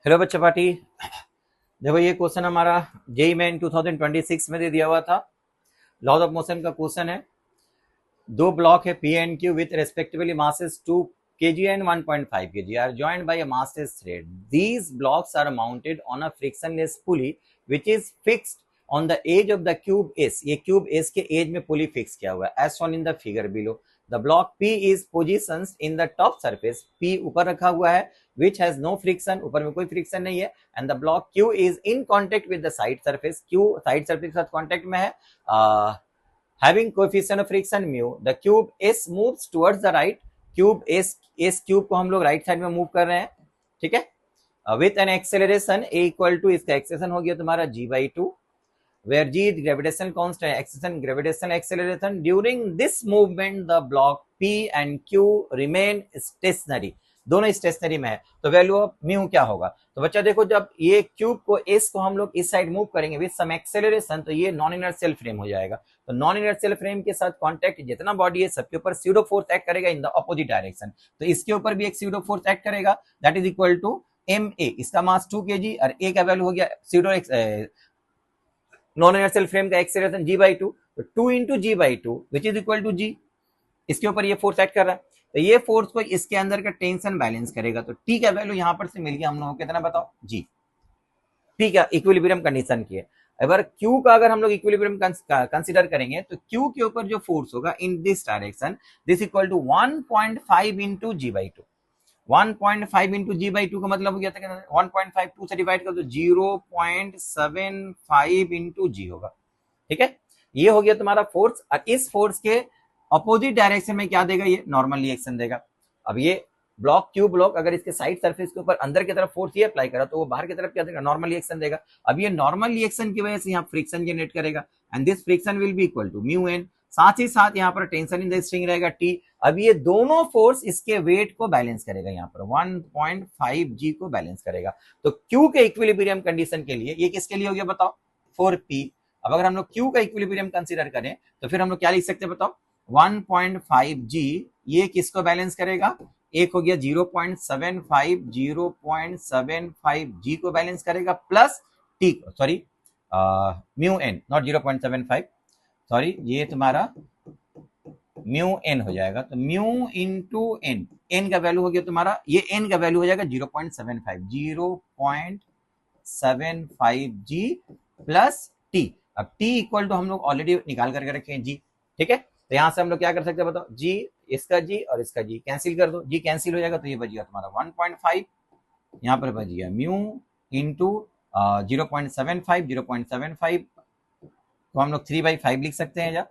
Hello बच्चा party. देखो ये क्वेश्चन हमारा जेई मेन 2026 में दे दिया हुआ था। लॉज ऑफ मोशन का क्वेश्चन है। दो ब्लॉक है P and Q with respectively masses 2 kg and 1.5 kg are joined by a massless thread. These blocks are mounted on a frictionless pulley which is fixed on the edge of the cube S. ये cube S के edge में pulley fix किया हुआ है as shown in the figure below. The block P is positioned in the top surface. P ऊपर रखा हुआ है which has no friction, ऊपर में कोई friction नहीं है, and the block Q is in contact with the side surface. Q side surface के साथ contact में है. Having coefficient of friction mu, the cube S moves towards the right. Cube S cube को हम लोग right side में move कर रहे हैं, ठीक है। With an acceleration a equal to, इसका एक्सेलरेशन हो गया तुम्हारा g/2, where g is gravitational constant, acceleration gravitational acceleration. During this movement the block P and Q remain stationary. दोनों स्टेशनरी में है, तो वैल्यू ऑफ म्यू क्या होगा। तो बच्चा देखो, जब ये क्यूब को एस को हम लोग इस साइड मूव करेंगे विद सम एक्सेलरेशन, तो ये नॉन इनर्शियल फ्रेम हो जाएगा। तो नॉन इनर्शियल फ्रेम के साथ कांटेक्ट जितना बॉडी है सबके ऊपर स्यूडो फोर्स एक्ट करेगा इन द अपोजिट डायरेक्शन। तो इसके ऊपर भी एक स्यूडो फोर्स एक्ट करेगा, that is equal to ma। इसका मास 2 kg और a का वैल्यू हो गया स्यूडो नॉन इनर्शियल फ्रेम का एक्सेलरेशन g/2, तो 2 into g/2 which is equal to g। इसके ऊपर ये फोर्स एक्ट कर रहा है, तो ये फोर्स को इसके अंदर का टेंशन बैलेंस करेगा। तो टी का वैल्यू यहां पर से मिल गया हम लोगों को कितना, बताओ जी। टी का इक्विलिब्रियम कंडीशन की है। अगर क्यू का अगर हम लोग इक्विलिब्रियम कंसीडर करेंगे तो क्यू के ऊपर जो फोर्स होगा in this direction, this equal to 1.5 into g/2। 1.5 into g/2 का मतलब हो गया था 1.52 से डिवाइड कर दो, 0.75 इंटू जी होगा, ठीक है। ये हो गया तुम्हारा फोर्स, और इस फोर्स के अपोजिट डायरेक्शन में क्या देगा, ये नॉर्मल रिएक्शन देगा। अब ये ब्लॉक क्यू ब्लॉक अगर इसके साइड सरफेस के ऊपर अंदर की तरफ फोर्स ये अप्लाई करा तो वो बाहर की तरफ क्या देगा, नॉर्मल रिएक्शन देगा। अब ये नॉर्मल रिएक्शन की वजह से यहाँ फ्रिक्शन जनरेट करेगा, and this friction will be equal to mu n. साथ ही साथ यहाँ पर टेंशन इन द स्ट्रिंग रहेगा टी। अब ये दोनों फोर्स इसके वेट को बैलेंस करेगा, यहाँ पर 1.5 जी को बैलेंस करेगा। तो क्यू के इक्विलिब्रियम कंडीशन के लिए ये किसके लिए हो गया बताओ, फॉर पी। अब अगर हम लोग क्यू का इक्विलिब्रियम कंसीडर करें तो फिर हम लोग क्या लिख सकते हैं बताओ, 1.5 जी ये किसको बैलेंस करेगा, एक हो गया 0.75, 0.75 जी को बैलेंस करेगा, प्लस टी को, sorry mu N, not 0.75, sorry ये तुम्हारा म्यू एन हो जाएगा। तो म्यू इंटू एन, एन का वैल्यू हो गया तुम्हारा, ये एन का वैल्यू हो जाएगा 0.75, 0.75 जी प्लस टी। अब टी इक्वल टू हम लोग ऑलरेडी निकाल करके रखे हैं जी, ठीक है। तो यहां से हम लोग क्या कर सकते हैं बताओ, जी इसका जी और इसका जी कैंसिल कर दो, जी कैंसिल हो जाएगा, तो ये बच गया तुम्हारा 1.5, यहाँ पर बच गया म्यू इंटू 0.75, 0.75 तो हम लोग 3/5 लिख सकते हैं, या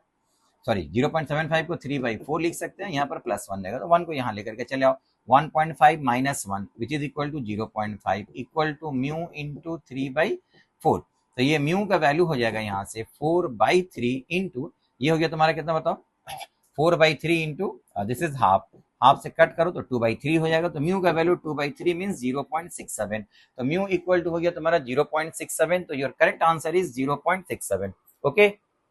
सॉरी 0.75 को 3/4 लिख सकते हैं, यहाँ पर +1 देगा तो 1 को यहाँ लेकर के चले आओ। 1.5 minus 1 which is equal to 0.5 equal to mu into 3/4। तो ये म्यू का वैल्यू हो जाएगा यहाँ से 4/3 इंटू, ये हो गया तुम्हारा कितना बताओ, 4/3 into this is half, half से कट करो तो 2/3 हो जाएगा। तो म्यू का वैल्यू 2/3 मीन 0.67। तो म्यू इक्वल टू हो गया तुम्हारा 0.67, तो your correct answer is 0.67। Okay.